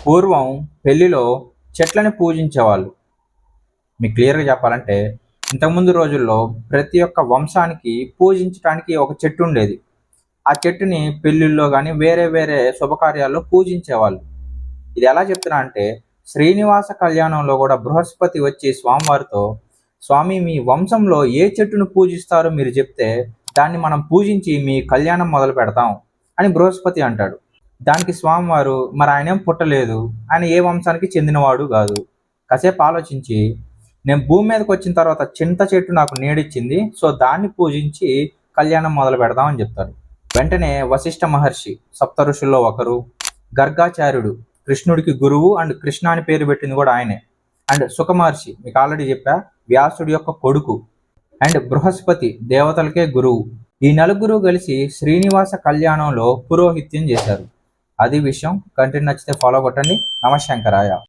పూర్వం పెళ్లిలో చెట్లని పూజించేవాళ్ళు. మీకు క్లియర్‌గా చెప్పాలంటే, ఇంతకుముందు రోజుల్లో ప్రతి ఒక్క వంశానికి పూజించటానికి ఒక చెట్టు ఉండేది. ఆ చెట్టుని పెళ్ళిళ్ళలో గానీ, వేరే వేరే శుభకార్యాల్లో పూజించేవాళ్ళు. ఇది ఎలా చెప్తున్నా అంటే, శ్రీనివాస కళ్యాణంలో గూడా బృహస్పతి వచ్చి స్వామివారితో, "స్వామి మీ వంశంలో ఏ చెట్టును పూజిస్తారో మీరు చెప్తే, దాన్ని మనం పూజించి మీ కళ్యాణం మొదలు పెడతాం" అని బృహస్పతి అంటాడు. దానికి స్వామివారు, మరి ఆయనేం పుట్టలేదు, ఆయన ఏ వంశానికి చెందినవాడు గాదు. కాసేపు ఆలోచించి, నేను భూమి మీదకొచ్చిన తర్వాత చింత చెట్టు నాకు నీడిచ్చింది. సో, దాన్ని పూజించి కళ్యాణం మొదలు పెడదాం అని చెప్తారు. వెంటనే వశిష్ఠ మహర్షి, సప్త ఋషుల్లో ఒకరు, గర్గాచార్యుడు, కృష్ణుడికి గురువు అండ్ కృష్ణ అని పేరు పెట్టింది కూడా ఆయనే, అండ్ సుఖ మహర్షి, మీకు ఆల్రెడీ చెప్పా, వ్యాసుడి యొక్క కొడుకు, అండ్ బృహస్పతి, దేవతలకే గురువు. ఈ నలుగురు కలిసి శ్రీనివాస కళ్యాణంలో పురోహిత్యం చేశారు. అది విషయం. కంటెంట్ నచ్చితే ఫాలో కొట్టండి. నమశంకరాయ.